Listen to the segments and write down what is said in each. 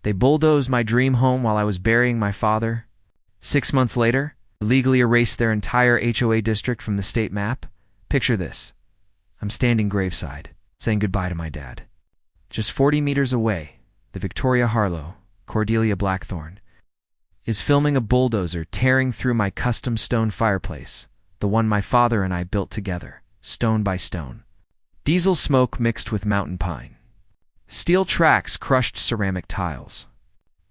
They bulldozed my dream home while I was burying my father. 6 months later, illegally erased their entire HOA district from the state map. Picture this. I'm standing graveside, saying goodbye to my dad. Just 40 meters away, the Victoria Harlow, Cordelia Blackthorne, is filming a bulldozer tearing through my custom stone fireplace, the one my father and I built together, stone by stone. Diesel smoke mixed with mountain pine. Steel tracks crushed ceramic tiles.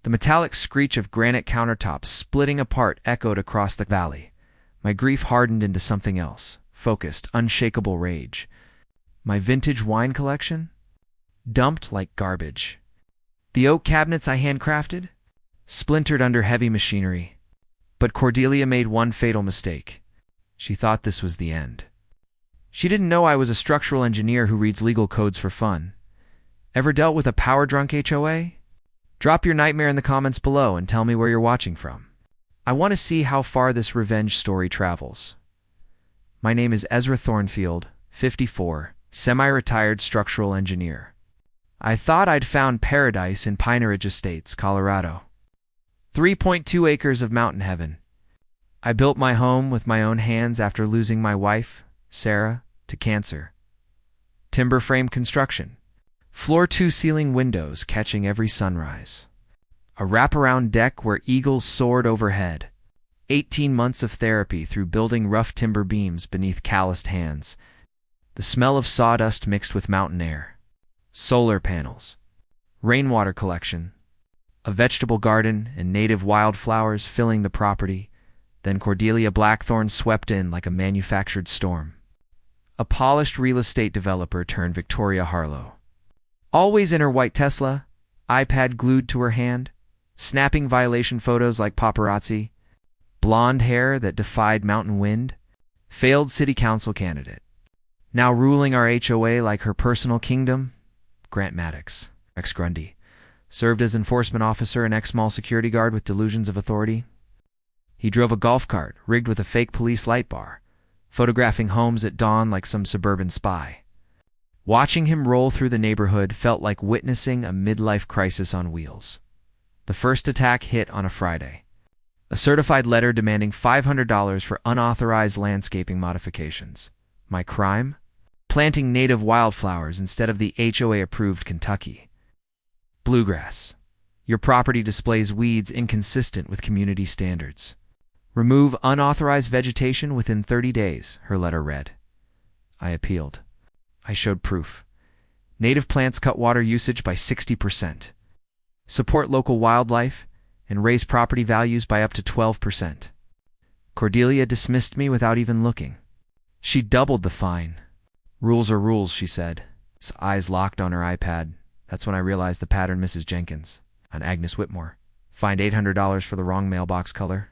The metallic screech of granite countertops splitting apart echoed across the valley. My grief hardened into something else, focused, unshakable rage. My vintage wine collection? Dumped like garbage. The oak cabinets I handcrafted? Splintered under heavy machinery. But Cordelia made one fatal mistake. She thought this was the end. She didn't know I was a structural engineer who reads legal codes for fun. Ever dealt with a power-drunk HOA? Drop your nightmare in the comments below and tell me where you're watching from. I want to see how far this revenge story travels. My name is Ezra Thornfield, 54, semi-retired structural engineer. I thought I'd found paradise in Pine Ridge Estates, Colorado. 3.2 acres of mountain heaven. I built my home with my own hands after losing my wife, Sarah, to cancer. Timber frame construction. Floor-to-ceiling windows catching every sunrise. A wraparound deck where eagles soared overhead. 18 months of therapy through building rough timber beams beneath calloused hands. The smell of sawdust mixed with mountain air. Solar panels. Rainwater collection. A vegetable garden and native wildflowers filling the property. Then Cordelia Blackthorne swept in like a manufactured storm. A polished real estate developer turned Victoria Harlow. Always in her white Tesla, iPad glued to her hand, snapping violation photos like paparazzi, blonde hair that defied mountain wind, failed city council candidate. Now ruling our HOA like her personal kingdom, Grant Maddox, ex-Grundy, served as enforcement officer and ex-mall security guard with delusions of authority. He drove a golf cart rigged with a fake police light bar, photographing homes at dawn like some suburban spy. Watching him roll through the neighborhood felt like witnessing a midlife crisis on wheels. The first attack hit on a Friday. A certified letter demanding $500 for unauthorized landscaping modifications. My crime? Planting native wildflowers instead of the HOA-approved Kentucky. Bluegrass. Your property displays weeds inconsistent with community standards. Remove unauthorized vegetation within 30 days, her letter read. I appealed. I showed proof. Native plants cut water usage by 60%. Support local wildlife and raise property values by up to 12%. Cordelia dismissed me without even looking. She doubled the fine. Rules are rules, she said. His eyes locked on her iPad. That's when I realized the pattern, Mrs. Jenkins. On Agnes Whitmore. Fined $800 for the wrong mailbox color.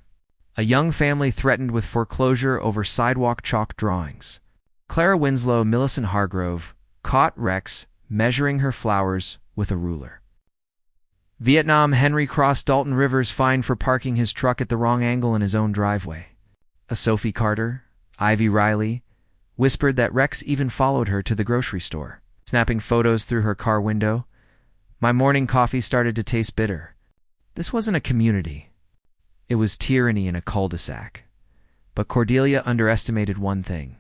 A young family threatened with foreclosure over sidewalk chalk drawings. Clara Winslow, Millicent Hargrove, caught Rex measuring her flowers with a ruler. Vietnam Henry crossed Dalton Rivers fined for parking his truck at the wrong angle in his own driveway. A Sophie Carter, Ivy Riley, whispered that Rex even followed her to the grocery store, snapping photos through her car window. My morning coffee started to taste bitter. This wasn't a community. It was tyranny in a cul-de-sac. But Cordelia underestimated one thing.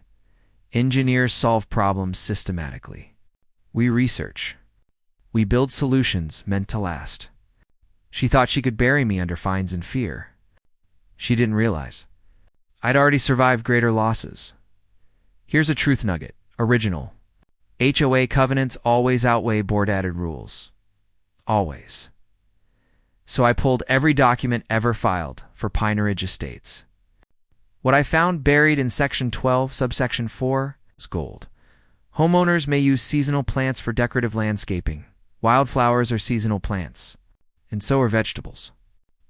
Engineers solve problems systematically. We research. We build solutions meant to last. She thought she could bury me under fines and fear. She didn't realize I'd already survived greater losses. Here's a truth nugget. Original. HOA covenants always outweigh board-added rules. Always. So I pulled every document ever filed for Pine Ridge Estates. What I found buried in Section 12, Subsection 4, was gold. Homeowners may use seasonal plants for decorative landscaping. Wildflowers are seasonal plants. And so are vegetables.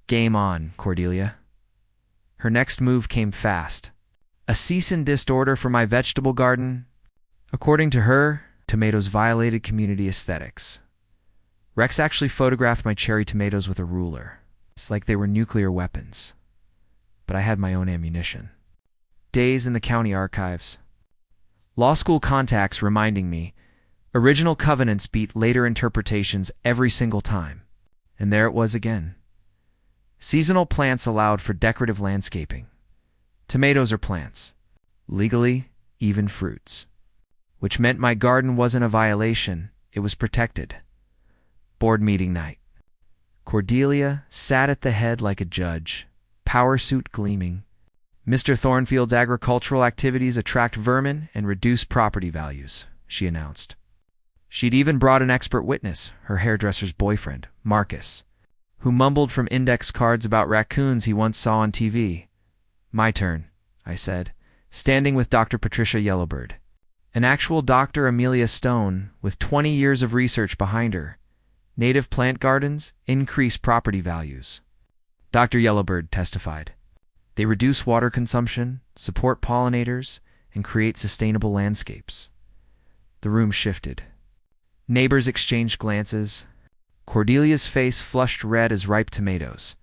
Game on, Cordelia. Her next move came fast. A cease and desist order for my vegetable garden. According to her, tomatoes violated community aesthetics. Rex actually photographed my cherry tomatoes with a ruler. It's like they were nuclear weapons. But I had my own ammunition. Days in the county archives. Law school contacts reminding me, original covenants beat later interpretations every single time. And there it was again. Seasonal plants allowed for decorative landscaping. Tomatoes are plants. Legally, even fruits. Which meant my garden wasn't a violation, it was protected. Board meeting night. Cordelia sat at the head like a judge, power suit gleaming. Mr. Thornfield's agricultural activities attract vermin and reduce property values, she announced. She'd even brought an expert witness, her hairdresser's boyfriend, Marcus, who mumbled from index cards about raccoons he once saw on TV. My turn, I said, standing with Dr. Patricia Yellowbird. An actual Dr. Amelia Stone, with 20 years of research behind her. Native plant gardens increase property values. Dr. Yellowbird testified. They reduce water consumption, support pollinators, and create sustainable landscapes. The room shifted. Neighbors exchanged glances. Cordelia's face flushed red as ripe tomatoes.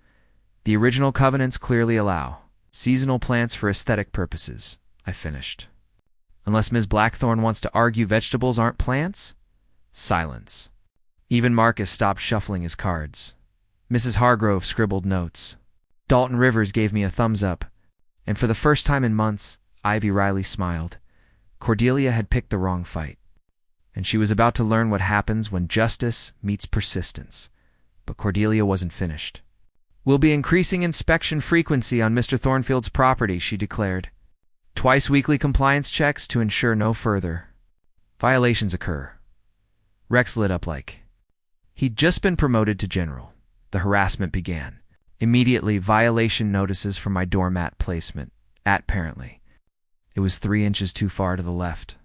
The original covenants clearly allow seasonal plants for aesthetic purposes, I finished. Unless Ms. Blackthorne wants to argue vegetables aren't plants? Silence. Even Marcus stopped shuffling his cards. Mrs. Hargrove scribbled notes. Dalton Rivers gave me a thumbs up, and for the first time in months, Ivy Riley smiled. Cordelia had picked the wrong fight, and she was about to learn what happens when justice meets persistence. But Cordelia wasn't finished. We'll be increasing inspection frequency on Mr. Thornfield's property, she declared. Twice weekly compliance checks to ensure no further violations occur. Rex lit up like he'd just been promoted to general. The harassment began. Immediately, violation notices for my doormat placement. Apparently, it was 3 inches too far to the left.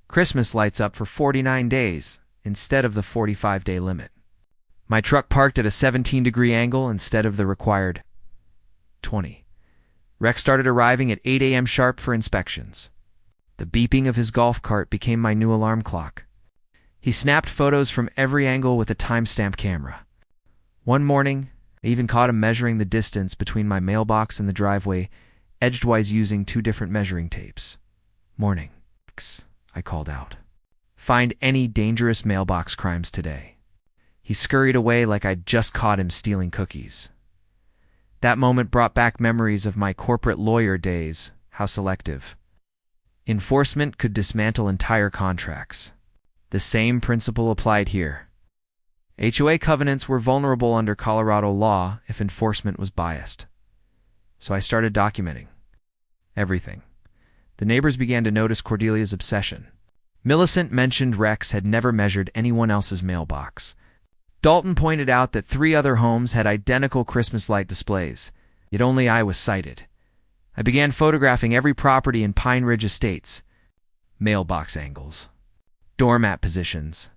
Christmas lights up for 49 days instead of the 45-day limit. My truck parked at a 17-degree angle instead of the required 20. Rex started arriving at 8 a.m. sharp for inspections. The beeping of his golf cart became my new alarm clock. He snapped photos from every angle with a timestamp camera. One morning, I even caught him measuring the distance between my mailbox and the driveway, edgewise using 2 different measuring tapes. Morning, I called out. Find any dangerous mailbox crimes today. He scurried away like I'd just caught him stealing cookies. That moment brought back memories of my corporate lawyer days, how selective. Enforcement could dismantle entire contracts. The same principle applied here. HOA covenants were vulnerable under Colorado law if enforcement was biased. So I started documenting everything. The neighbors began to notice Cordelia's obsession. Millicent mentioned Rex had never measured anyone else's mailbox. Dalton pointed out that 3 other homes had identical Christmas light displays, yet only I was cited. I began photographing every property in Pine Ridge Estates. Mailbox angles, doormat positions,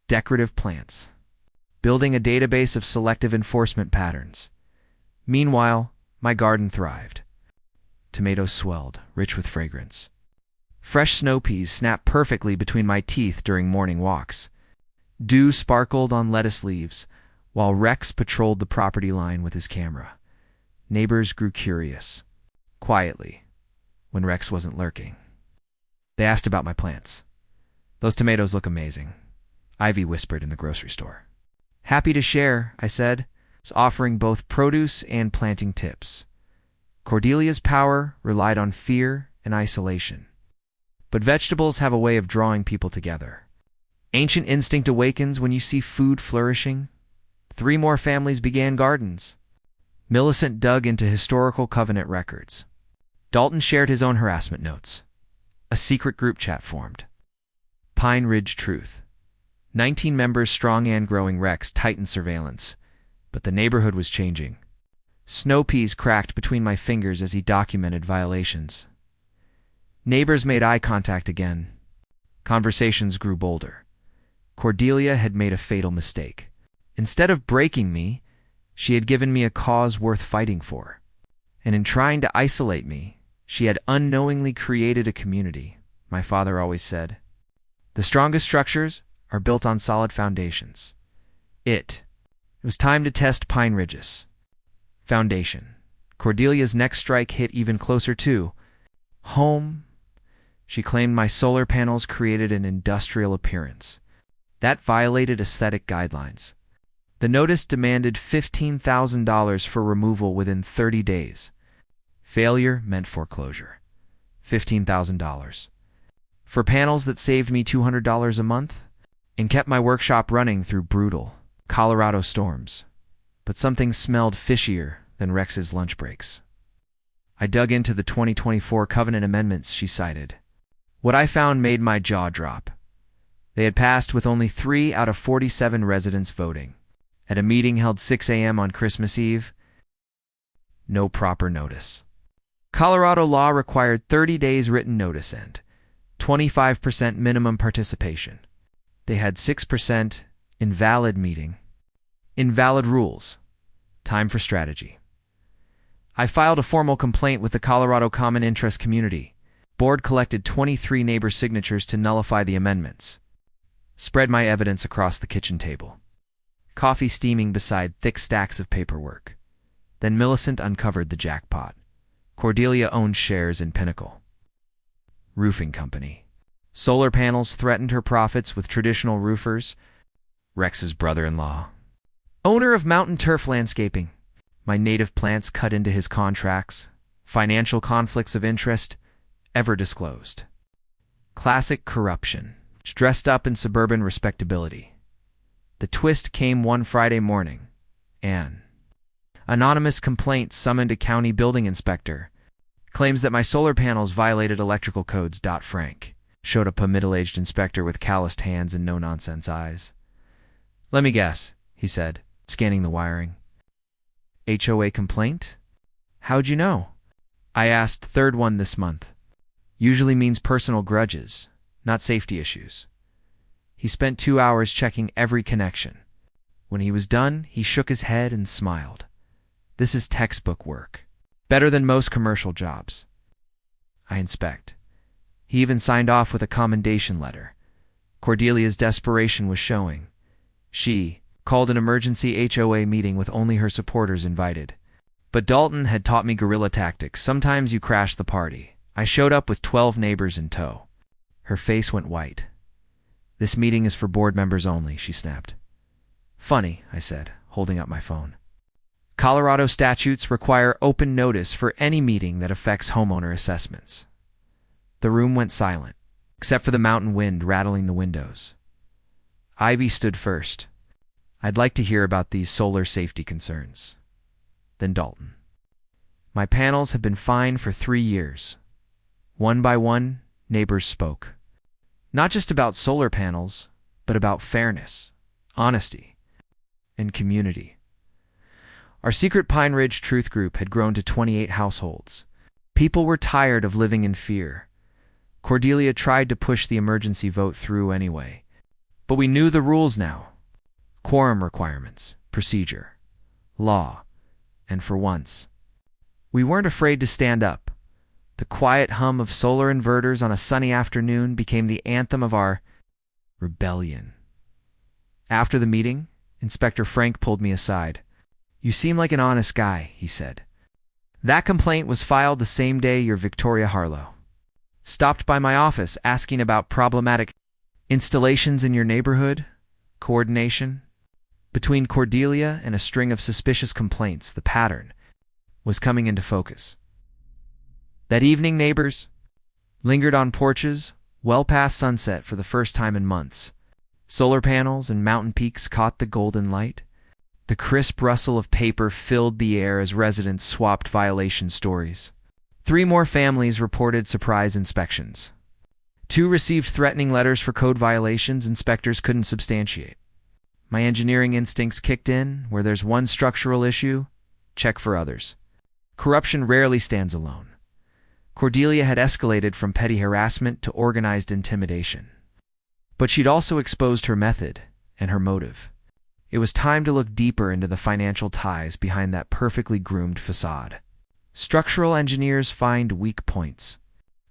decorative plants. Building a database of selective enforcement patterns. Meanwhile, my garden thrived. Tomatoes swelled, rich with fragrance. Fresh snow peas snapped perfectly between my teeth during morning walks. Dew sparkled on lettuce leaves, while Rex patrolled the property line with his camera. Neighbors grew curious, quietly, when Rex wasn't lurking. They asked about my plants. Those tomatoes look amazing, Ivy whispered in the grocery store. Happy to share, I said, offering both produce and planting tips. Cordelia's power relied on fear and isolation. But vegetables have a way of drawing people together. Ancient instinct awakens when you see food flourishing. 3 more families began gardens. Millicent dug into historical covenant records. Dalton shared his own harassment notes. A secret group chat formed. Pine Ridge Truth. 19 members strong and growing. Rex tightened surveillance, but the neighborhood was changing. Snow peas cracked between my fingers as he documented violations. Neighbors made eye contact again. Conversations grew bolder. Cordelia had made a fatal mistake. Instead of breaking me, she had given me a cause worth fighting for. And in trying to isolate me, she had unknowingly created a community, my father always said. The strongest structures are built on solid foundations. It was time to test Pine Ridge's foundation. Cordelia's next strike hit even closer too. Home. She claimed my solar panels created an industrial appearance. That violated aesthetic guidelines. The notice demanded $15,000 for removal within 30 days. Failure meant foreclosure. $15,000. For panels that saved me $200 a month and kept my workshop running through brutal Colorado storms. But something smelled fishier than Rex's lunch breaks. I dug into the 2024 covenant amendments she cited. What I found made my jaw drop. They had passed with only 3 out of 47 residents voting. At a meeting held 6 a.m. on Christmas Eve, no proper notice. Colorado law required 30 days written notice and 25% minimum participation. They had 6% invalid meeting. Invalid rules. Time for strategy. I filed a formal complaint with the Colorado Common Interest Community. Board collected 23 neighbor signatures to nullify the amendments. Spread my evidence across the kitchen table. Coffee steaming beside thick stacks of paperwork. Then Millicent uncovered the jackpot. Cordelia owned shares in Pinnacle Roofing Company. Solar panels threatened her profits with traditional roofers. Rex's brother-in-law, owner of Mountain Turf Landscaping. My native plants cut into his contracts. Financial conflicts of interest ever disclosed. Classic corruption, dressed up in suburban respectability. The twist came one Friday morning. An anonymous complaint summoned a county building inspector. Claims that my solar panels violated electrical codes. Frank showed up a middle-aged inspector with calloused hands and no-nonsense eyes. Let me guess, he said, scanning the wiring. HOA complaint? How'd you know? I asked. Third one this month. Usually means personal grudges, not safety issues. He spent 2 hours checking every connection. When he was done, he shook his head and smiled. This is textbook work. Better than most commercial jobs. I inspect. He even signed off with a commendation letter. Cordelia's desperation was showing. She called an emergency HOA meeting with only her supporters invited. But Dalton had taught me guerrilla tactics. Sometimes you crash the party. I showed up with 12 neighbors in tow. Her face went white. This meeting is for board members only, she snapped. Funny, I said, holding up my phone. Colorado statutes require open notice for any meeting that affects homeowner assessments. The room went silent, except for the mountain wind rattling the windows. Ivy stood first. I'd like to hear about these solar safety concerns. Then Dalton. My panels have been fine for 3 years. One by one, neighbors spoke. Not just about solar panels, but about fairness, honesty, and community. Our secret Pine Ridge Truth Group had grown to 28 households. People were tired of living in fear. Cordelia tried to push the emergency vote through anyway. But we knew the rules now. Quorum requirements, procedure, law, and for once, we weren't afraid to stand up. The quiet hum of solar inverters on a sunny afternoon became the anthem of our rebellion. After the meeting, Inspector Frank pulled me aside. You seem like an honest guy, he said. That complaint was filed the same day your Victoria Harlow stopped by my office asking about problematic installations in your neighborhood, coordination. Between Cordelia and a string of suspicious complaints, the pattern was coming into focus. That evening, neighbors lingered on porches well past sunset for the first time in months. Solar panels and mountain peaks caught the golden light. The crisp rustle of paper filled the air as residents swapped violation stories. 3 more families reported surprise inspections. 2 received threatening letters for code violations inspectors couldn't substantiate. My engineering instincts kicked in. Where there's one structural issue, check for others. Corruption rarely stands alone. Cordelia had escalated from petty harassment to organized intimidation. But she'd also exposed her method and her motive. It was time to look deeper into the financial ties behind that perfectly groomed facade. Structural engineers find weak points.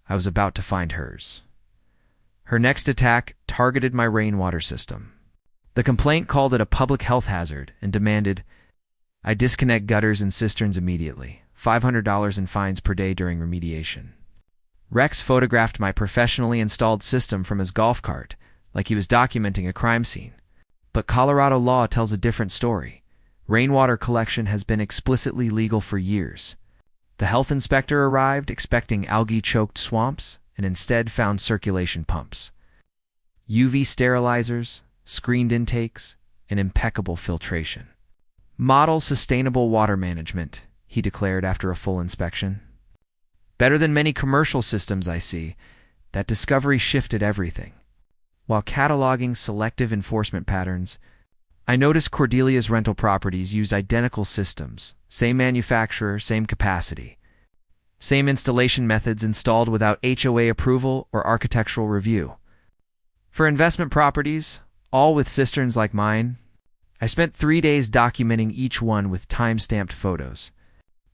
I was about to find hers. Her next attack targeted my rainwater system. The complaint called it a public health hazard and demanded I disconnect gutters and cisterns immediately, $500 in fines per day during remediation. Rex photographed my professionally installed system from his golf cart like he was documenting a crime scene. But Colorado law tells a different story. Rainwater collection has been explicitly legal for years. The health inspector arrived expecting algae-choked swamps and instead found circulation pumps, UV sterilizers, screened intakes, and impeccable filtration. Model sustainable water management, he declared after a full inspection. Better than many commercial systems I see. That discovery shifted everything. While cataloging selective enforcement patterns, I noticed Cordelia's rental properties use identical systems, same manufacturer, same capacity, same installation methods installed without HOA approval or architectural review. For investment properties, all with cisterns like mine, I spent 3 days documenting each one with time-stamped photos.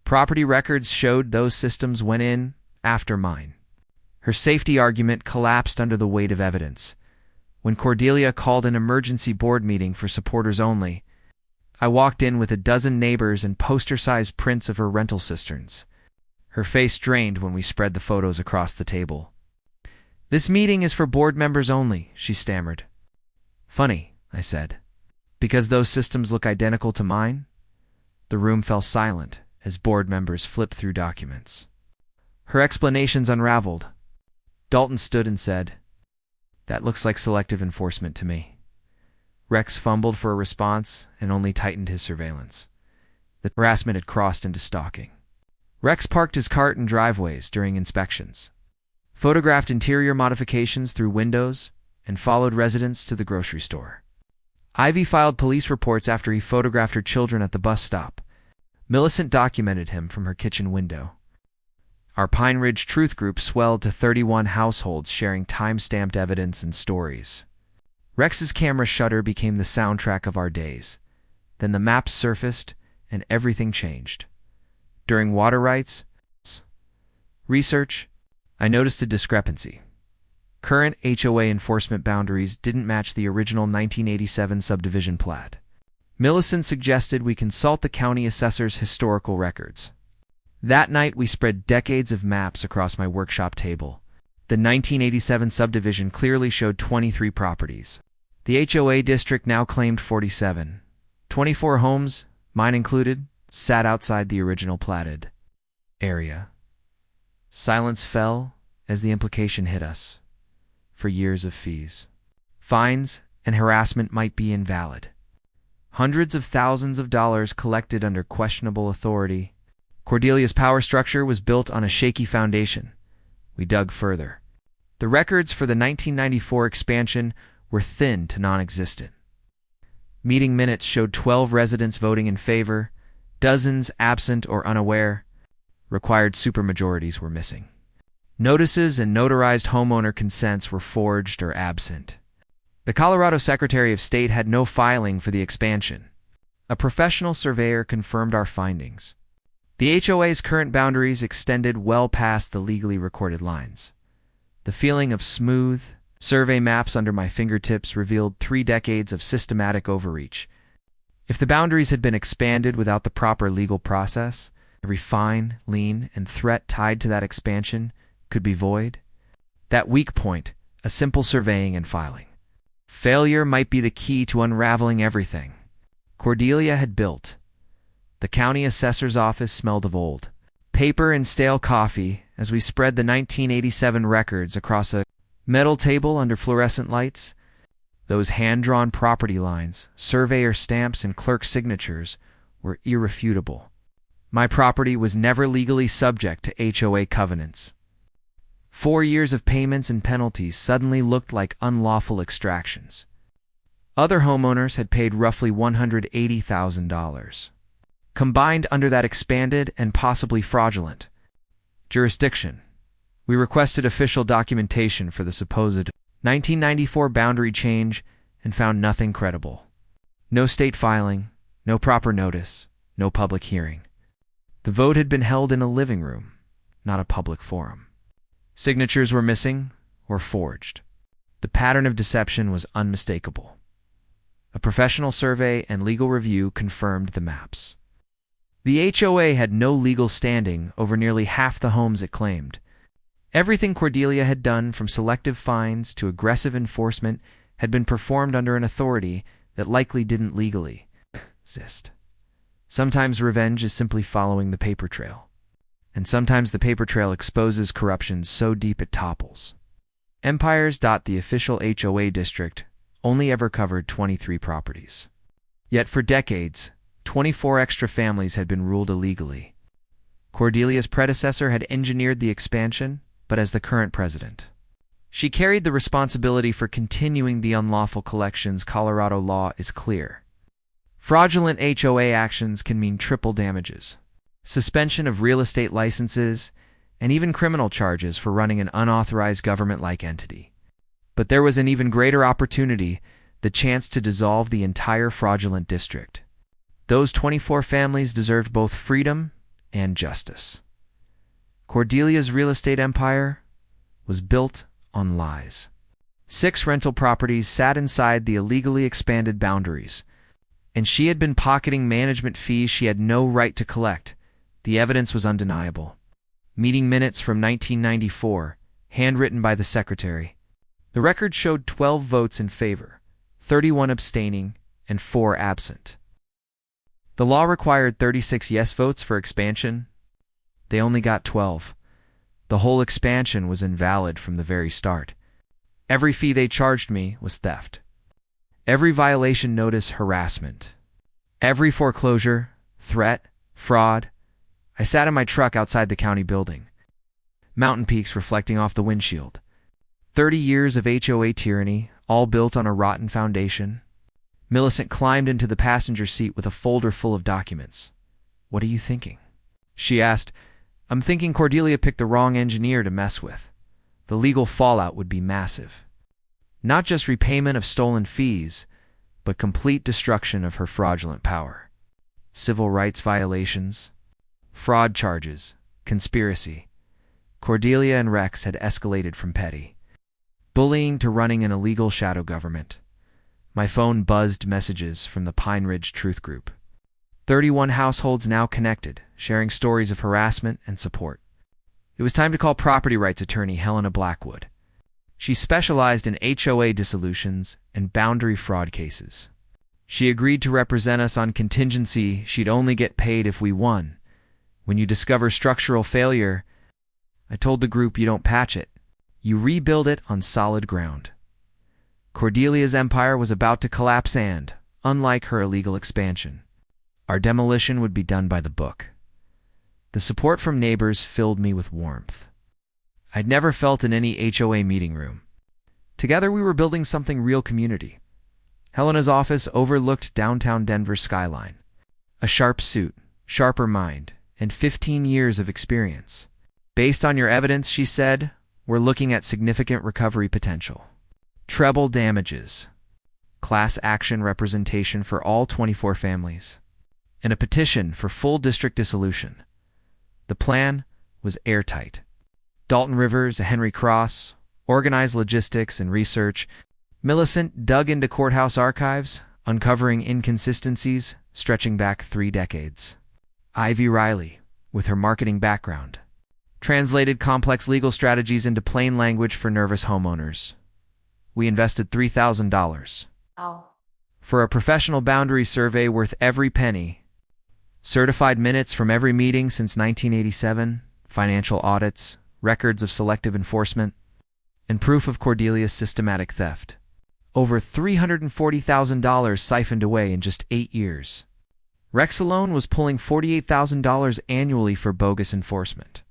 Property records showed those systems went in after mine. Her safety argument collapsed under the weight of evidence. When Cordelia called an emergency board meeting for supporters only, I walked in with a dozen neighbors and poster-sized prints of her rental cisterns. Her face drained when we spread the photos across the table. "This meeting is for board members only," she stammered. "Funny," I said. "Because those systems look identical to mine?" The room fell silent as board members flipped through documents. Her explanations unraveled. Dalton stood and said, "That looks like selective enforcement to me." Rex fumbled for a response and only tightened his surveillance. The harassment had crossed into stalking. Rex parked his cart in driveways during inspections, photographed interior modifications through windows, and followed residents to the grocery store. Ivy filed police reports after he photographed her children at the bus stop. Millicent documented him from her kitchen window. Our Pine Ridge Truth Group swelled to 31 households sharing time-stamped evidence and stories. Rex's camera shutter became the soundtrack of our days. Then the maps surfaced, and everything changed. During water rights research, I noticed a discrepancy. Current HOA enforcement boundaries didn't match the original 1987 subdivision plat. Millicent suggested we consult the county assessor's historical records. That night, we spread decades of maps across my workshop table. The 1987 subdivision clearly showed 23 properties. The HOA district now claimed 47. 24 homes, mine included, sat outside the original platted area. Silence fell as the implication hit us. For years of fees, fines, and harassment might be invalid. Hundreds of thousands of dollars collected under questionable authority. Cordelia's power structure was built on a shaky foundation. We dug further. The records for the 1994 expansion were thin to non-existent. Meeting minutes showed 12 residents voting in favor, dozens absent or unaware. Required supermajorities were missing. Notices and notarized homeowner consents were forged or absent. The Colorado Secretary of State had no filing for the expansion. A professional surveyor confirmed our findings. The HOA's current boundaries extended well past the legally recorded lines. The feeling of smooth survey maps under my fingertips revealed 3 decades of systematic overreach. If the boundaries had been expanded without the proper legal process, every fine, lien, and threat tied to that expansion could be void. That weak point, a simple surveying and filing. Failure might be the key to unraveling everything Cordelia had built. The county assessor's office smelled of old paper and stale coffee as we spread the 1987 records across a metal table under fluorescent lights. Those hand-drawn property lines, surveyor stamps, and clerk signatures were irrefutable. My property was never legally subject to HOA covenants. 4 years of payments and penalties suddenly looked like unlawful extractions. Other homeowners had paid roughly $180,000. Combined under that expanded and possibly fraudulent jurisdiction, we requested official documentation for the supposed 1994 boundary change and found nothing credible. No state filing, no proper notice, no public hearing. The vote had been held in a living room, not a public forum. Signatures were missing or forged. The pattern of deception was unmistakable. A professional survey and legal review confirmed the maps. The HOA had no legal standing over nearly half the homes it claimed. Everything Cordelia had done, from selective fines to aggressive enforcement, had been performed under an authority that likely didn't legally exist. Sometimes revenge is simply following the paper trail. And sometimes the paper trail exposes corruption so deep it topples. Empires. The official HOA district only ever covered 23 properties. Yet for decades, 24 extra families had been ruled illegally. Cordelia's predecessor had engineered the expansion, but as the current president, she carried the responsibility for continuing the unlawful collections. Colorado law is clear. Fraudulent HOA actions can mean triple damages, suspension of real estate licenses, and even criminal charges for running an unauthorized government-like entity. But there was an even greater opportunity, the chance to dissolve the entire fraudulent district. Those 24 families deserved both freedom and justice. Cordelia's real estate empire was built on lies. 6 rental properties sat inside the illegally expanded boundaries, and she had been pocketing management fees she had no right to collect. The evidence was undeniable. Meeting minutes from 1994, handwritten by the secretary. The record showed 12 votes in favor, 31 abstaining, and 4 absent. The law required 36 yes votes for expansion. They only got 12. The whole expansion was invalid from the very start. Every fee they charged me was theft. Every violation notice, harassment. Every foreclosure, threat, fraud. I sat in my truck outside the county building, mountain peaks reflecting off the windshield. 30 years of HOA tyranny, all built on a rotten foundation. Millicent climbed into the passenger seat with a folder full of documents. "What are you thinking?" she asked. "I'm thinking Cordelia picked the wrong engineer to mess with. The legal fallout would be massive. Not just repayment of stolen fees, but complete destruction of her fraudulent power. Civil rights violations, fraud charges, conspiracy." Cordelia and Rex had escalated from petty bullying to running an illegal shadow government. My phone buzzed messages from the Pine Ridge Truth Group. 31 households now connected, sharing stories of harassment and support. It was time to call property rights attorney Helena Blackwood. She specialized in HOA dissolutions and boundary fraud cases. She agreed to represent us on contingency she'd only get paid if we won. "When you discover structural failure," I told the group, "you don't patch it. You rebuild it on solid ground." Cordelia's empire was about to collapse and, unlike her illegal expansion, our demolition would be done by the book. The support from neighbors filled me with warmth I'd never felt in any HOA meeting room. Together we were building something real community. Helena's office overlooked downtown Denver's skyline. A sharp suit, sharper mind, and 15 years of experience. "Based on your evidence," she said, "we're looking at significant recovery potential. Treble damages, class action representation for all 24 families, and a petition for full district dissolution." The plan was airtight. Dalton Rivers, Henry Cross, organized logistics and research. Millicent dug into courthouse archives, uncovering inconsistencies stretching back 3 decades. Ivy Riley, with her marketing background, translated complex legal strategies into plain language for nervous homeowners. We invested $3,000 for a professional boundary survey worth every penny, certified minutes from every meeting since 1987, financial audits, records of selective enforcement, and proof of Cordelia's systematic theft. Over $340,000 siphoned away in just 8 years. Rex alone was pulling $48,000 annually for bogus enforcement.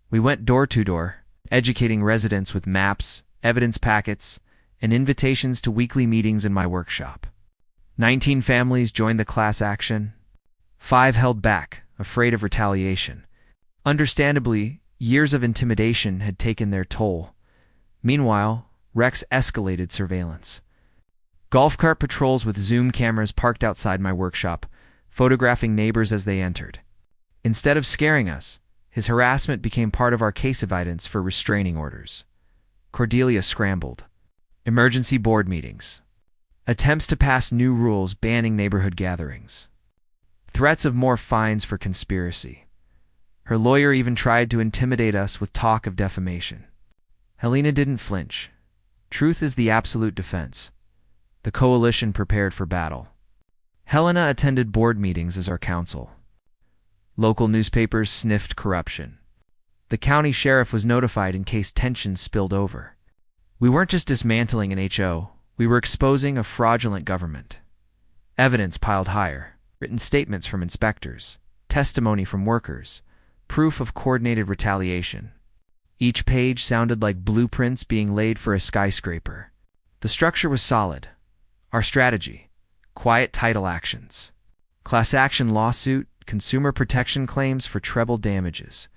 We went door to door, educating residents with maps, evidence packets, and invitations to weekly meetings in my workshop. 19 families joined the class action. 5 held back, afraid of retaliation. Understandably, years of intimidation had taken their toll. Meanwhile, Rex escalated surveillance. Golf cart patrols with zoom cameras parked outside my workshop, photographing neighbors as they entered. Instead of scaring us, his harassment became part of our case evidence for restraining orders. Cordelia scrambled. Emergency board meetings. Attempts to pass new rules banning neighborhood gatherings. Threats of more fines for conspiracy. Her lawyer even tried to intimidate us with talk of defamation. Helena didn't flinch. Truth is the absolute defense. The coalition prepared for battle. Helena attended board meetings as our counsel. Local newspapers sniffed corruption. The county sheriff was notified in case tensions spilled over. We weren't just dismantling an HO, we were exposing a fraudulent government. Evidence piled higher, written statements from inspectors, testimony from workers, proof of coordinated retaliation. Each page sounded like blueprints being laid for a skyscraper. The structure was solid. Our strategy: quiet title actions, class action lawsuit, consumer protection claims for treble damages,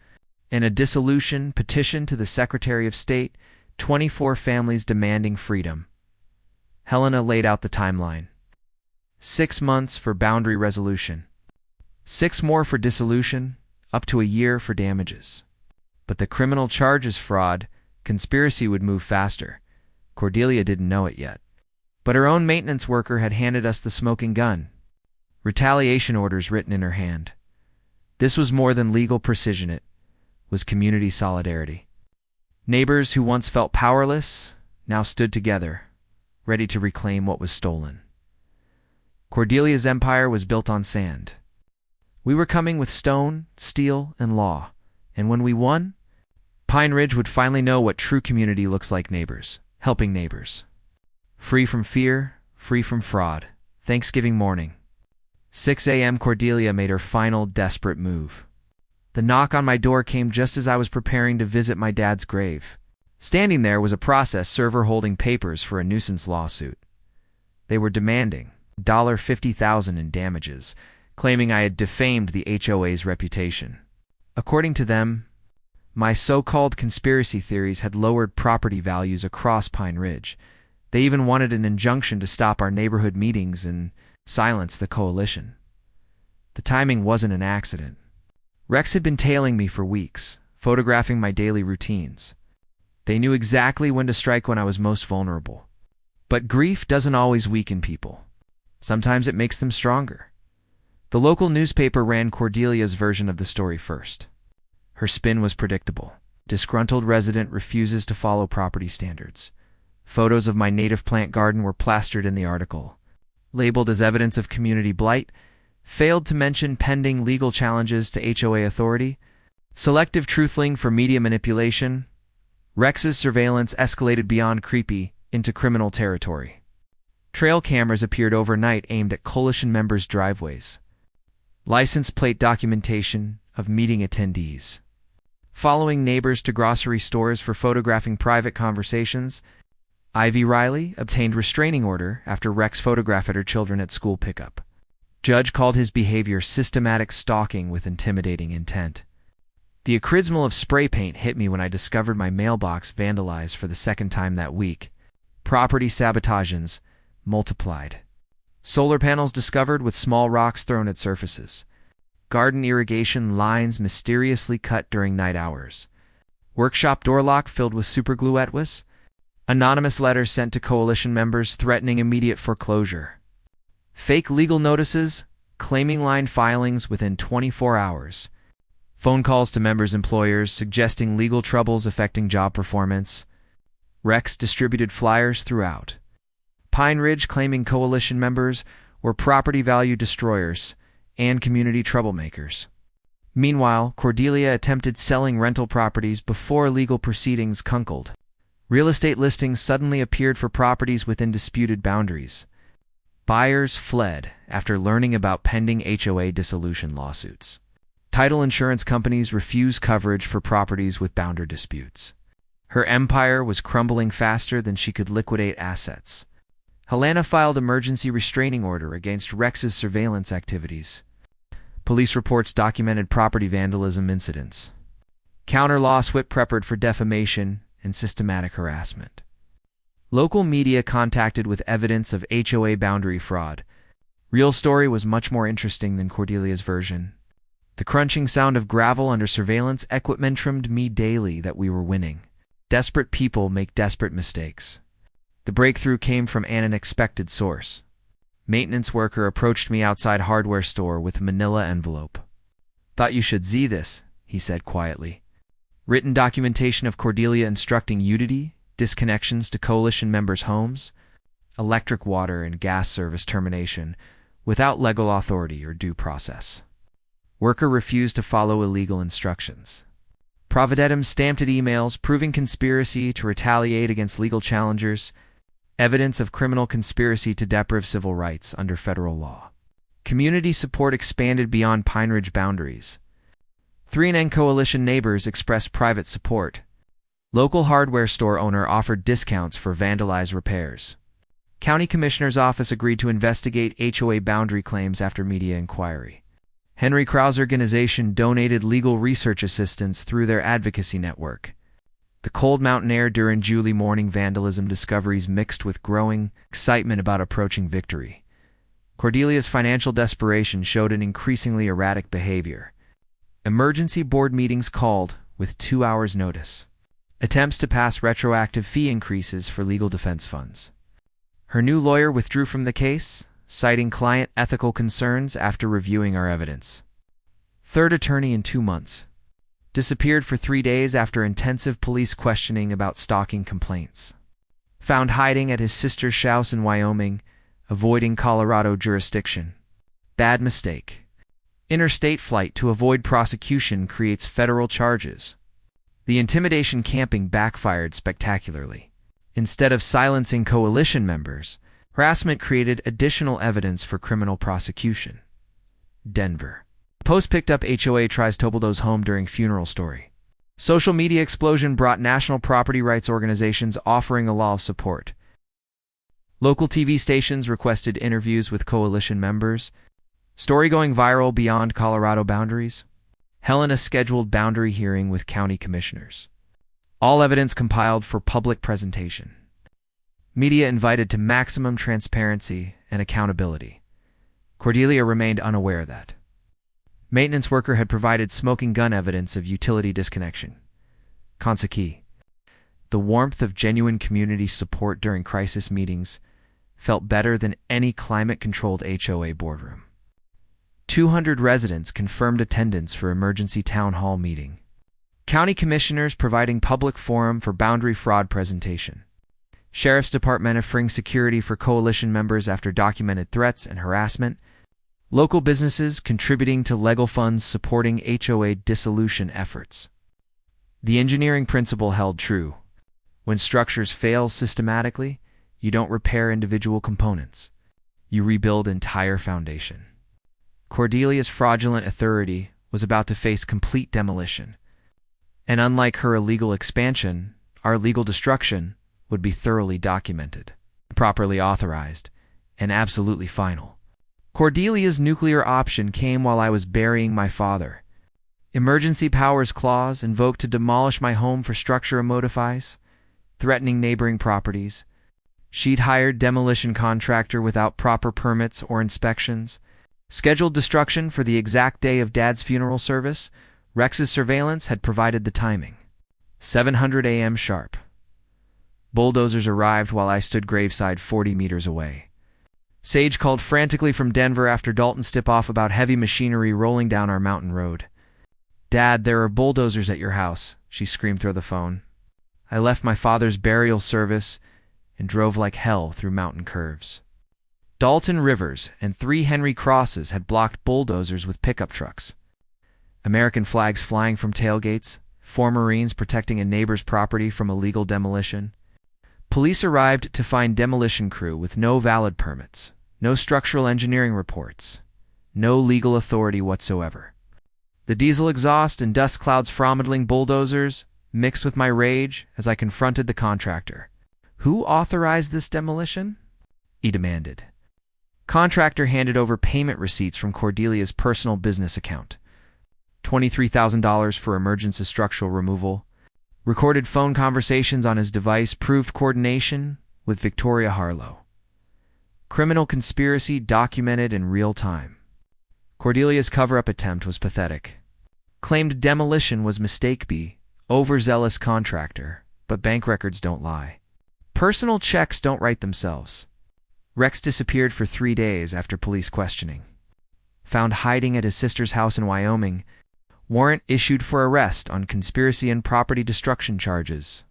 and a dissolution petition to the Secretary of State, 24 families demanding freedom. Helena laid out the timeline. 6 months for boundary resolution. 6 more for dissolution, up to a year for damages. But the criminal charges fraud, conspiracy would move faster. Cordelia didn't know it yet. But her own maintenance worker had handed us the smoking gun. Retaliation orders written in her hand. This was more than legal precision, it was community solidarity. Neighbors who once felt powerless now stood together, ready to reclaim what was stolen. Cordelia's empire was built on sand. We were coming with stone, steel, and law, and when we won, Pine Ridge would finally know what true community looks like: neighbors, helping neighbors. Free from fear, free from fraud. Thanksgiving morning. 6 a.m. Cordelia made her final desperate move. The knock on my door came just as I was preparing to visit my dad's grave. Standing there was a process server holding papers for a nuisance lawsuit. They were demanding $50,000 in damages, claiming I had defamed the HOA's reputation. According to them, my so-called conspiracy theories had lowered property values across Pine Ridge. They even wanted an injunction to stop our neighborhood meetings and silence the coalition. The timing wasn't an accident. Rex had been tailing me for weeks, photographing my daily routines. They knew exactly when to strike when I was most vulnerable. But grief doesn't always weaken people. Sometimes it makes them stronger. The local newspaper ran Cordelia's version of the story first. Her spin was predictable. Disgruntled resident refuses to follow property standards. Photos of my native plant garden were plastered in the article. Labeled as evidence of community blight, failed to mention pending legal challenges to HOA authority, selective truthling for media manipulation. Rex's surveillance escalated beyond creepy into criminal territory. Trail cameras appeared overnight aimed at coalition members' driveways. License plate documentation of meeting attendees. Following neighbors to grocery stores for photographing private conversations, Ivy Riley obtained restraining order after Rex photographed her children at school pickup. Judge called his behavior systematic stalking with intimidating intent. The acrysmal of spray paint hit me when I discovered my mailbox vandalized for the second time that week. Property sabotages multiplied. Solar panels discovered with small rocks thrown at surfaces. Garden irrigation lines mysteriously cut during night hours. Workshop door lock filled with superglue etwas. Anonymous letters sent to coalition members threatening immediate foreclosure. Fake legal notices claiming line filings within 24 hours. Phone calls to members' employers suggesting legal troubles affecting job performance. Rex distributed flyers throughout. Pine Ridge claiming coalition members were property value destroyers and community troublemakers. Meanwhile, Cordelia attempted selling rental properties before legal proceedings kunkled. Real estate listings suddenly appeared for properties within disputed boundaries. Buyers fled after learning about pending HOA dissolution lawsuits. Title insurance companies refused coverage for properties with boundary disputes. Her empire was crumbling faster than she could liquidate assets. Helena filed emergency restraining order against Rex's surveillance activities. Police reports documented property vandalism incidents. Counter-law SWIP prepared for defamation and systematic harassment. Local media contacted with evidence of HOA boundary fraud. Real story was much more interesting than Cordelia's version. The crunching sound of gravel under surveillance equipment trimmed me daily that we were winning. Desperate people make desperate mistakes. The breakthrough came from an unexpected source. Maintenance worker approached me outside hardware store with a manila envelope. "Thought you should see this," he said quietly. Written documentation of Cordelia instructing Udity, disconnections to coalition members' homes. electric, water, and gas service termination without legal authority or due process. Worker refused to follow illegal instructions. Providentum stamped emails proving conspiracy to retaliate against legal challengers, evidence of criminal conspiracy to deprive civil rights under federal law. Community support expanded beyond Pine Ridge boundaries. 3N Coalition neighbors expressed private support. Local hardware store owner offered discounts for vandalized repairs. County Commissioner's Office agreed to investigate HOA boundary claims after media inquiry. Henry Krause Organization donated legal research assistance through their advocacy network. The cold mountain air during July morning vandalism discoveries mixed with growing excitement about approaching victory. Cordelia's financial desperation showed an increasingly erratic behavior. Emergency board meetings called with 2 hours' notice. Attempts to pass retroactive fee increases for legal defense funds. Her new lawyer withdrew from the case, citing client ethical concerns after reviewing our evidence. Third attorney in 2 months. Disappeared for 3 days after intensive police questioning about stalking complaints. Found hiding at his sister's house in Wyoming, avoiding Colorado jurisdiction. Bad mistake. Interstate flight to avoid prosecution creates federal charges. The intimidation camping backfired spectacularly. Instead of silencing coalition members, harassment created additional evidence for criminal prosecution. Denver. Post picked up HOA tries to bulldoze home during funeral story. Social media explosion brought national property rights organizations offering a law of support. Local TV stations requested interviews with coalition members. Story going viral beyond Colorado boundaries. Helena scheduled boundary hearing with county commissioners. All evidence compiled for public presentation. Media invited to maximum transparency and accountability. Cordelia remained unaware that. Maintenance worker had provided smoking gun evidence of utility disconnection. Consaki. The warmth of genuine community support during crisis meetings felt better than any climate-controlled HOA boardroom. 200 residents confirmed attendance for emergency town hall meeting. County commissioners providing public forum for boundary fraud presentation. Sheriff's Department offering security for coalition members after documented threats and harassment. Local businesses contributing to legal funds supporting HOA dissolution efforts. The engineering principle held true. When structures fail systematically, you don't repair individual components. You rebuild entire foundation. Cordelia's fraudulent authority was about to face complete demolition. And unlike her illegal expansion, our legal destruction would be thoroughly documented, properly authorized, and absolutely final. Cordelia's nuclear option came while I was burying my father. Emergency powers clause invoked to demolish my home for structure modifies, threatening neighboring properties. She'd hired demolition contractor without proper permits or inspections. Scheduled destruction for the exact day of Dad's funeral service. Rex's surveillance had provided the timing. 7:00 a.m. sharp. Bulldozers arrived while I stood graveside 40 meters away. Sage called frantically from Denver after Dalton's tip-off about heavy machinery rolling down our mountain road. "Dad, there are bulldozers at your house," she screamed through the phone. I left my father's burial service and drove like hell through mountain curves. Dalton Rivers and 3 Henry Crosses had blocked bulldozers with pickup trucks. American flags flying from tailgates, 4 Marines protecting a neighbor's property from illegal demolition. Police arrived to find demolition crew with no valid permits, no structural engineering reports, no legal authority whatsoever. The diesel exhaust and dust clouds from bulldozers mixed with my rage as I confronted the contractor. "Who authorized this demolition?" he demanded. Contractor handed over payment receipts from Cordelia's personal business account. $23,000 for emergency structural removal. Recorded phone conversations on his device proved coordination with Victoria Harlow. Criminal conspiracy documented in real time. Cordelia's cover-up attempt was pathetic. Claimed demolition was mistake B, overzealous contractor, but bank records don't lie. Personal checks don't write themselves. Rex disappeared for 3 days after police questioning. Found hiding at his sister's house in Wyoming. Warrant issued for arrest on conspiracy and property destruction charges.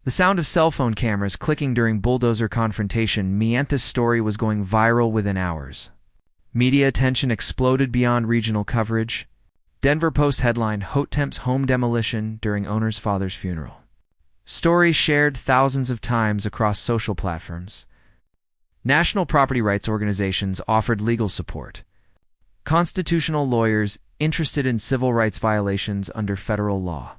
The sound of cell phone cameras clicking during bulldozer confrontation meant this story was going viral within hours. Media attention exploded beyond regional coverage. Denver Post headline, HOA home demolition during owner's father's funeral. Stories shared thousands of times across social platforms. National property rights organizations offered legal support. Constitutional lawyers interested in civil rights violations under federal law.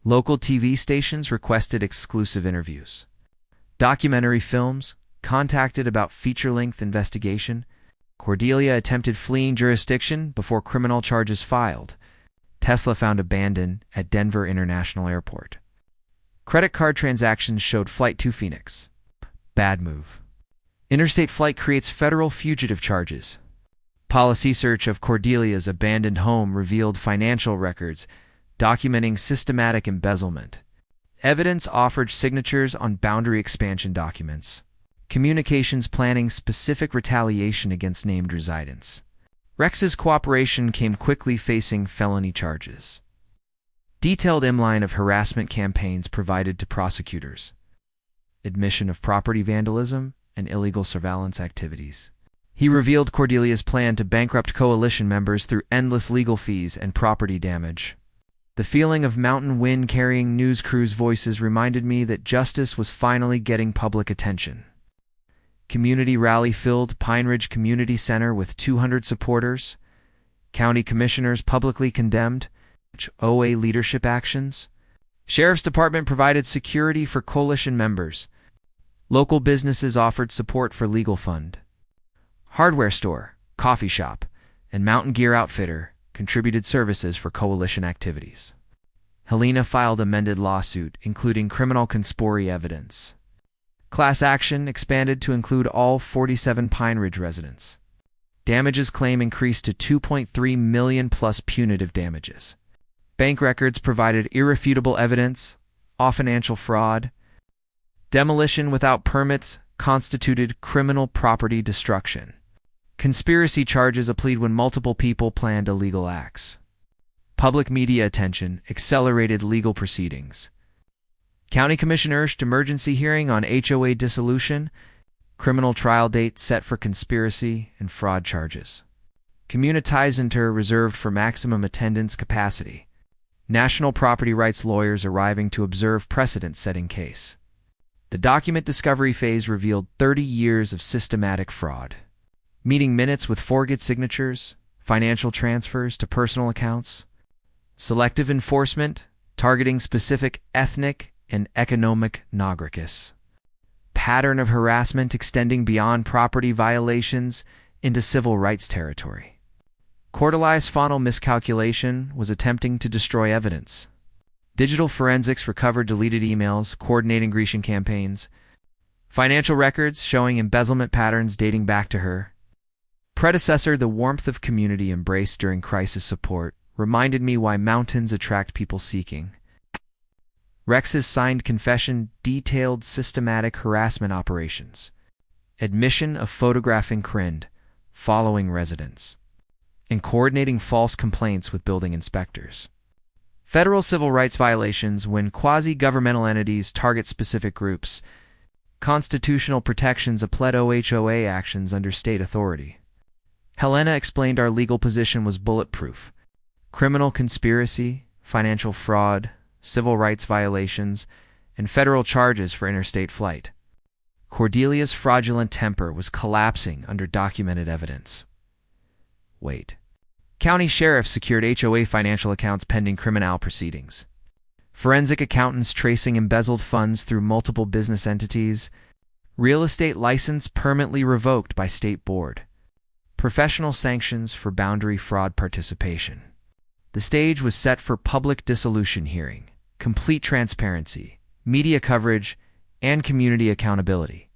Local TV stations requested exclusive interviews. Documentary films contacted about feature-length investigation. Cordelia attempted fleeing jurisdiction before criminal charges filed. Tesla found abandoned at Denver International Airport. Credit card transactions showed flight to Phoenix. Bad move. Interstate flight creates federal fugitive charges. Policy search of Cordelia's abandoned home revealed financial records documenting systematic embezzlement. Evidence offered signatures on boundary expansion documents. Communications planning specific retaliation against named residents. Rex's cooperation came quickly facing felony charges. Detailed inline of harassment campaigns provided to prosecutors. Admission of property vandalism and illegal surveillance activities. He revealed Cordelia's plan to bankrupt coalition members through endless legal fees and property damage. The feeling of mountain wind carrying news crews' voices reminded me that justice was finally getting public attention. Community rally filled Pine Ridge Community Center with 200 supporters. County commissioners publicly condemned HOA leadership actions. Sheriff's Department provided security for coalition members. Local businesses offered support for legal fund. Hardware store, coffee shop, and mountain gear outfitter contributed services for coalition activities. Helena filed amended lawsuit, including criminal conspiracy evidence. Class action expanded to include all 47 Pine Ridge residents. Damages claim increased to $2.3 million plus punitive damages. Bank records provided irrefutable evidence of financial fraud. Demolition without permits constituted criminal property destruction. Conspiracy charges applied when multiple people planned illegal acts. Public media attention accelerated legal proceedings. County Commissioner urged emergency hearing on HOA dissolution. Criminal trial date set for conspiracy and fraud charges. Communitizer reserved for maximum attendance capacity. National property rights lawyers arriving to observe precedent-setting case. The document discovery phase revealed 30 years of systematic fraud. Meeting minutes with forged signatures, financial transfers to personal accounts. Selective enforcement, targeting specific ethnic and economic nogricus. Pattern of harassment extending beyond property violations into civil rights territory. Cordelia's funnel miscalculation was attempting to destroy evidence. Digital forensics recovered deleted emails, coordinating Grecian campaigns. Financial records showing embezzlement patterns dating back to her predecessor. The warmth of community embraced during crisis support reminded me why mountains attract people seeking. Rex's signed confession detailed systematic harassment operations. Admission of photographing Crind following residents. And coordinating false complaints with building inspectors. Federal civil rights violations when quasi-governmental entities target specific groups. Constitutional protections applied to HOA actions under state authority. Helena explained our legal position was bulletproof. Criminal conspiracy, financial fraud, civil rights violations, and federal charges for interstate flight. Cordelia's fraudulent temper was collapsing under documented evidence. Wait. County sheriffs secured HOA financial accounts pending criminal proceedings. Forensic accountants tracing embezzled funds through multiple business entities. Real estate license permanently revoked by state board. Professional sanctions for boundary fraud participation. The stage was set for public dissolution hearing, complete transparency, media coverage, and community accountability.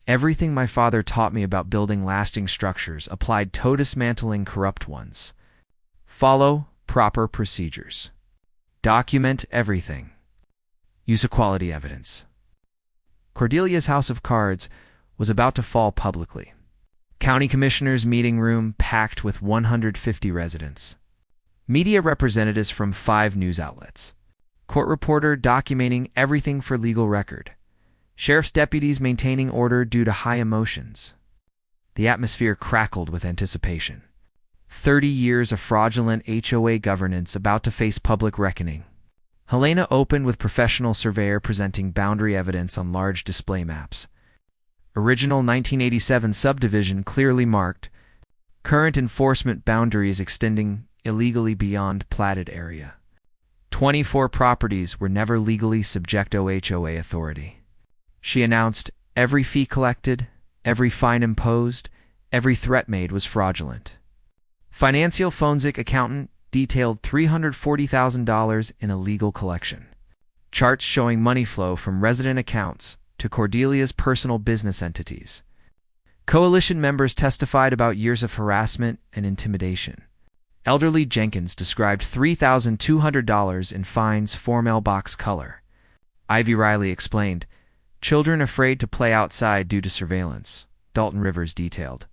Everything my father taught me about building lasting structures applied to dismantling corrupt ones. Follow proper procedures. Document everything. Use of quality evidence. Cordelia's house of cards was about to fall publicly. County Commissioner's meeting room packed with 150 residents. Media representatives from 5 news outlets. Court reporter documenting everything for legal record. Sheriff's deputies maintaining order due to high emotions. The atmosphere crackled with anticipation. 30 years of fraudulent HOA governance about to face public reckoning. Helena opened with professional surveyor presenting boundary evidence on large display maps. Original 1987 subdivision clearly marked. Current enforcement boundaries extending illegally beyond platted area. 24 properties were never legally subject to HOA authority. She announced every fee collected, every fine imposed, every threat made was fraudulent. Financial forensic accountant detailed $340,000 in illegal collection. Charts showing money flow from resident accounts to Cordelia's personal business entities. Coalition members testified about years of harassment and intimidation. Elderly Jenkins described $3,200 in fines for mailbox color. Ivy Riley explained, children afraid to play outside due to surveillance. Dalton Rivers detailed.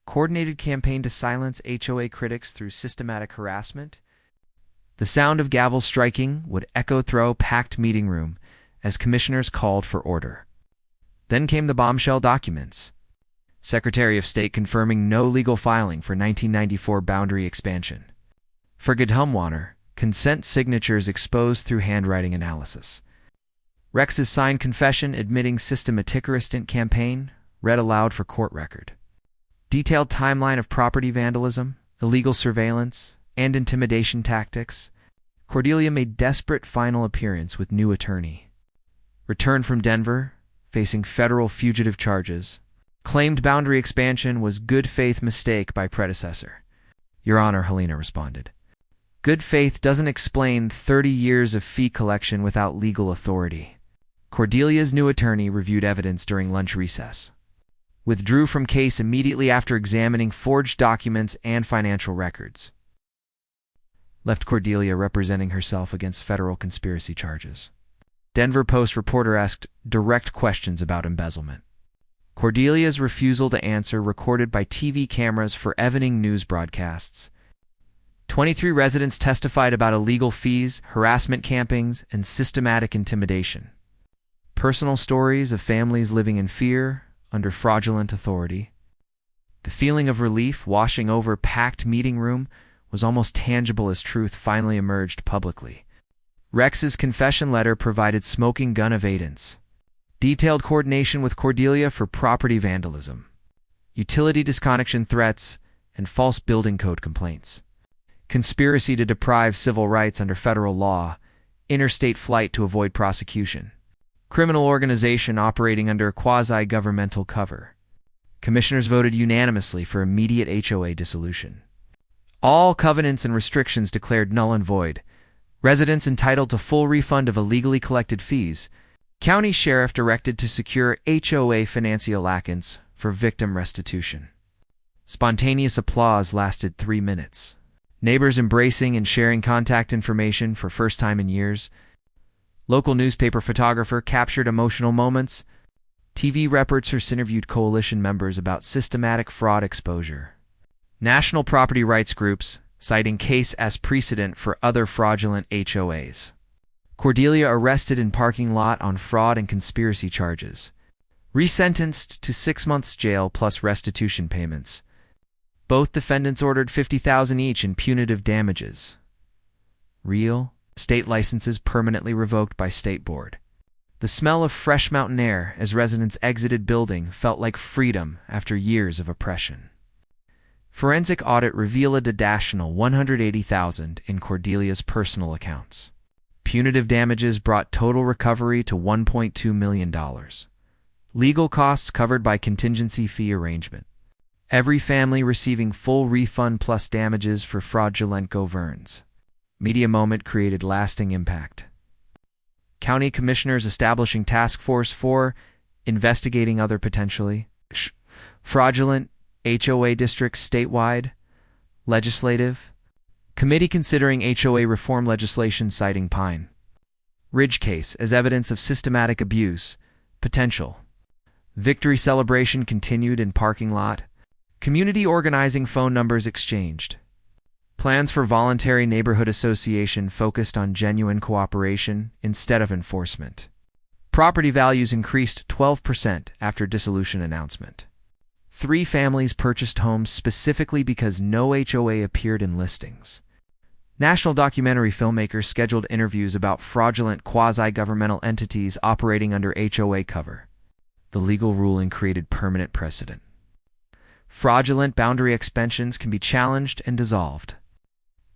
Coordinated campaign to silence HOA critics through systematic harassment. The sound of gavels striking would echo through packed meeting room as commissioners called for order. Then came the bombshell documents. Secretary of State confirming no legal filing for 1994 boundary expansion. For Homeowner, consent signatures exposed through handwriting analysis. Rex's signed confession admitting systematic campaign, read aloud for court record. Detailed timeline of property vandalism, illegal surveillance, and intimidation tactics. Cordelia made desperate final appearance with new attorney. Returned from Denver, facing federal fugitive charges. Claimed boundary expansion was good faith mistake by predecessor. Your Honor, Helena responded. Good faith doesn't explain 30 years of fee collection without legal authority. Cordelia's new attorney reviewed evidence during lunch recess. Withdrew from case immediately after examining forged documents and financial records. Left Cordelia representing herself against federal conspiracy charges. Denver Post reporter asked direct questions about embezzlement. Cordelia's refusal to answer recorded by TV cameras for evening news broadcasts. 23 residents testified about illegal fees, harassment campings, and systematic intimidation. Personal stories of families living in fear under fraudulent authority. The feeling of relief washing over packed meeting room was almost tangible as truth finally emerged publicly. Rex's confession letter provided smoking gun evidence. Detailed coordination with Cordelia for property vandalism, utility disconnection threats, and false building code complaints. Conspiracy to deprive civil rights under federal law, interstate flight to avoid prosecution. Criminal organization operating under a quasi-governmental cover. Commissioners voted unanimously for immediate HOA dissolution. All covenants and restrictions declared null and void. Residents entitled to full refund of illegally collected fees. County Sheriff directed to secure HOA financial allowance for victim restitution. Spontaneous applause lasted 3 minutes. Neighbors embracing and sharing contact information for first time in years. Local newspaper photographer captured emotional moments. TV reporters interviewed coalition members about systematic fraud exposure. National property rights groups citing case as precedent for other fraudulent HOAs. Cordelia arrested in parking lot on fraud and conspiracy charges. Resentenced to 6 months jail plus restitution payments. Both defendants ordered $50,000 each in punitive damages. Real state licenses permanently revoked by state board. The smell of fresh mountain air as residents exited building felt like freedom after years of oppression. Forensic audit revealed additional $180,000 in Cordelia's personal accounts. Punitive damages brought total recovery to $1.2 million. Legal costs covered by contingency fee arrangement. Every family receiving full refund plus damages for fraudulent governs. Media moment created lasting impact. County commissioners establishing task force for investigating other potentially fraudulent HOA districts statewide. Legislative committee considering HOA reform legislation citing Pine Ridge case as evidence of systematic abuse. Potential. Victory celebration continued in parking lot. Community organizing phone numbers exchanged. Plans for voluntary neighborhood association focused on genuine cooperation instead of enforcement. Property values increased 12% after dissolution announcement. 3 families purchased homes specifically because no HOA appeared in listings. National documentary filmmakers scheduled interviews about fraudulent quasi-governmental entities operating under HOA cover. The legal ruling created permanent precedent. Fraudulent boundary expansions can be challenged and dissolved.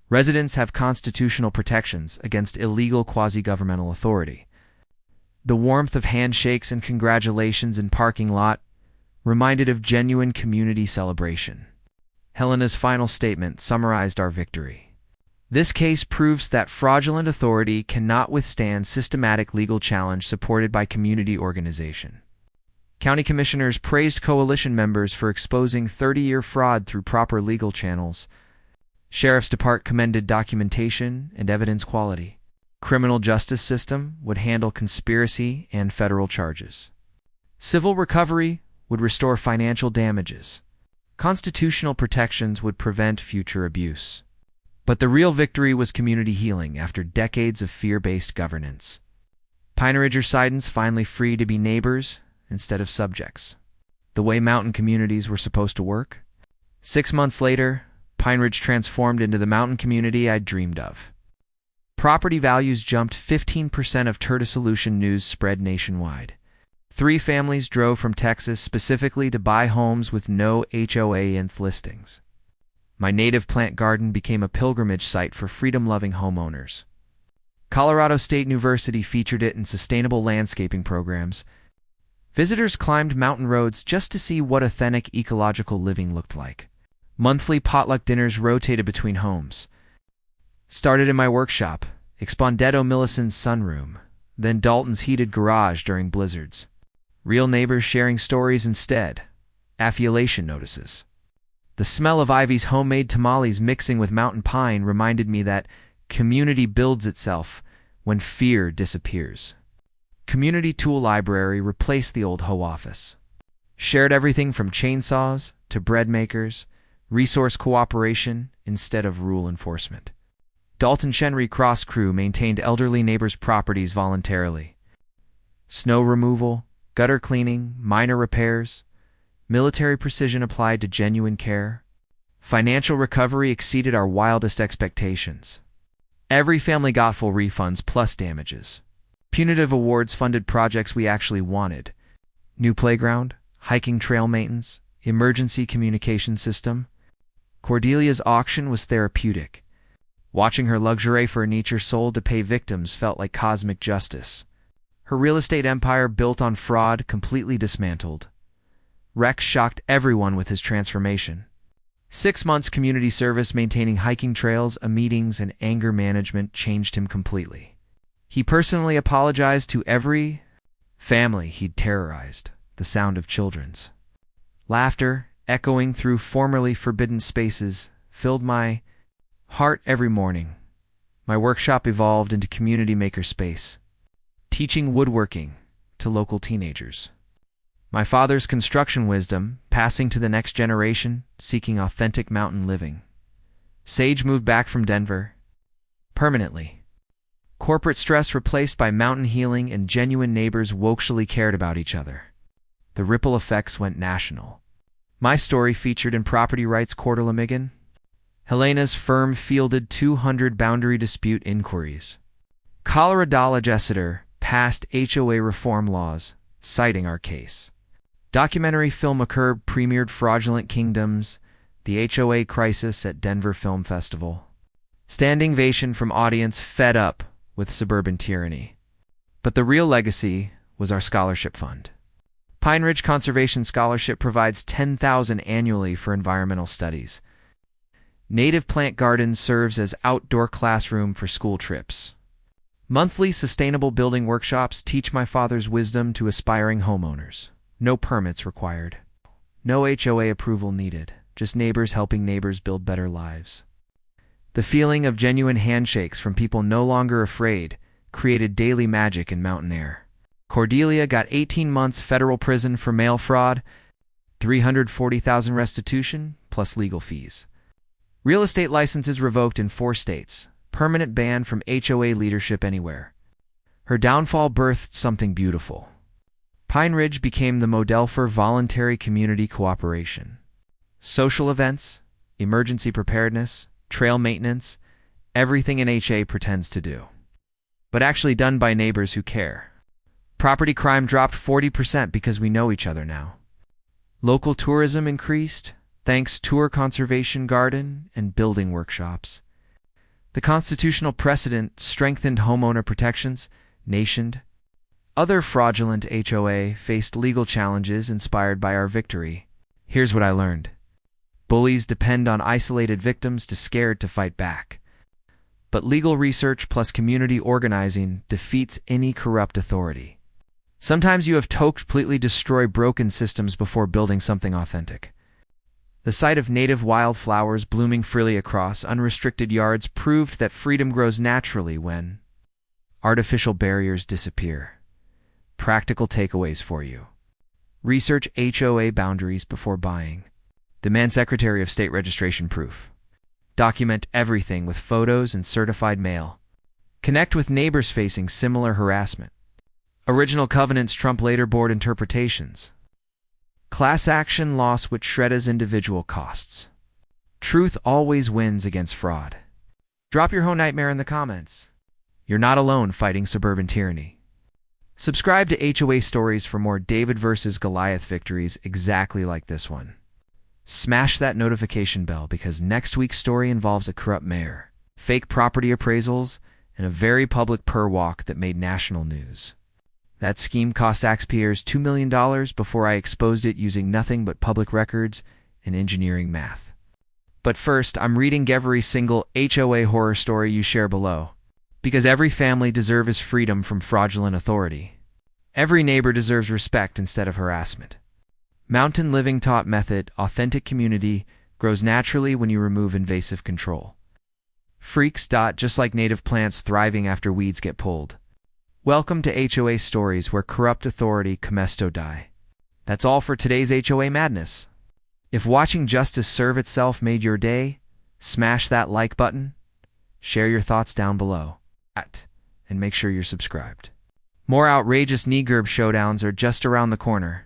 Residents have constitutional protections against illegal quasi-governmental authority. The warmth of handshakes and congratulations in parking lot reminded of genuine community celebration. Helena's final statement summarized our victory. This case proves that fraudulent authority cannot withstand systematic legal challenge supported by community organization. County commissioners praised coalition members for exposing 30-year fraud through proper legal channels. Sheriff's Department commended documentation and evidence quality. Criminal justice system would handle conspiracy and federal charges. Civil recovery would restore financial damages. Constitutional protections would prevent future abuse. But the real victory was community healing after decades of fear-based governance. Pine Ridge residents finally free to be neighbors instead of subjects. The way mountain communities were supposed to work. 6 months later, Pine Ridge transformed into the mountain community I'd dreamed of. Property values jumped 15% of dissolution news spread nationwide. 3 families drove from Texas specifically to buy homes with no HOA in listings. My native plant garden became a pilgrimage site for freedom-loving homeowners. Colorado State University featured it in sustainable landscaping programs. Visitors climbed mountain roads just to see what authentic ecological living looked like. Monthly potluck dinners rotated between homes. Started in my workshop, Expondetto Millicent's sunroom, then Dalton's heated garage during blizzards. Real neighbors sharing stories instead. Affiliation notices. The smell of Ivy's homemade tamales mixing with mountain pine reminded me that community builds itself when fear disappears. Community tool library replaced the old HOA office. Shared everything from chainsaws to bread makers, resource cooperation instead of rule enforcement. Dalton Chenry Cross Crew maintained elderly neighbors' properties voluntarily. Snow removal, gutter cleaning, minor repairs, military precision applied to genuine care. Financial recovery exceeded our wildest expectations. Every family got full refunds plus damages. Punitive awards funded projects we actually wanted. New playground, hiking trail maintenance, emergency communication system. Cordelia's auction was therapeutic. Watching her luxury furniture sold to pay victims felt like cosmic justice. Her real estate empire built on fraud completely dismantled. Rex shocked everyone with his transformation. 6 months community service maintaining hiking trails, meetings, and anger management changed him completely. He personally apologized to every family he'd terrorized, the sound of children's laughter, echoing through formerly forbidden spaces, filled my heart every morning. My workshop evolved into community makerspace, teaching woodworking to local teenagers. My father's construction wisdom, passing to the next generation, seeking authentic mountain living. Sage moved back from Denver permanently. Corporate stress replaced by mountain healing, and genuine neighbors wokeily cared about each other. The ripple effects went national. My story featured in Property Rights Quarter-Lamigan. Helena's firm fielded 200 boundary dispute inquiries. Colorado legislature passed HOA reform laws, citing our case. Documentary filmmaker premiered Fraudulent Kingdoms, the HOA crisis at Denver Film Festival. Standing ovation from audience fed up with suburban tyranny. But the real legacy was our scholarship fund. Pine Ridge Conservation Scholarship provides $10,000 annually for environmental studies. Native Plant Garden serves as outdoor classroom for school trips. Monthly sustainable building workshops teach my father's wisdom to aspiring homeowners. No permits required. No HOA approval needed. Just neighbors helping neighbors build better lives. The feeling of genuine handshakes from people no longer afraid created daily magic in mountain air. Cordelia got 18 months federal prison for mail fraud, $340,000 restitution, plus legal fees. Real estate licenses revoked in 4 states. Permanent ban from HOA leadership anywhere. Her downfall birthed something beautiful. Pine Ridge became the model for voluntary community cooperation. Social events, emergency preparedness, trail maintenance, everything an HA pretends to do, but actually done by neighbors who care. Property crime dropped 40% because we know each other now. Local tourism increased, thanks tour conservation garden and building workshops. The constitutional precedent strengthened homeowner protections, nationed. Other fraudulent HOA faced legal challenges inspired by our victory. Here's what I learned. Bullies depend on isolated victims to scared to fight back. But legal research plus community organizing defeats any corrupt authority. Sometimes you have to completely destroy broken systems before building something authentic. The sight of native wildflowers blooming freely across unrestricted yards proved that freedom grows naturally when artificial barriers disappear. Practical takeaways for you. Research HOA boundaries before buying. Demand Secretary of State registration proof. Document everything with photos and certified mail. Connect with neighbors facing similar harassment. Original covenants trump later board interpretations. Class action loss which shreds individual costs. Truth always wins against fraud. Drop your home nightmare in the comments. You're not alone fighting suburban tyranny. Subscribe to HOA Stories for more David versus Goliath victories exactly like this one. Smash that notification bell because next week's story involves a corrupt mayor, fake property appraisals, and a very public walk that made national news. That scheme cost taxpayers $2 million before I exposed it using nothing but public records and engineering math. But first, I'm reading every single HOA horror story you share below. Because every family deserves freedom from fraudulent authority. Every neighbor deserves respect instead of harassment. Mountain Living taught method, authentic community, grows naturally when you remove invasive control. Freaks. Just like native plants thriving after weeds get pulled. Welcome to HOA Stories where corrupt authority comesto die. That's all for today's HOA madness. If watching justice serve itself made your day, smash that like button, share your thoughts down below, and make sure you're subscribed. More outrageous Negurb showdowns are just around the corner.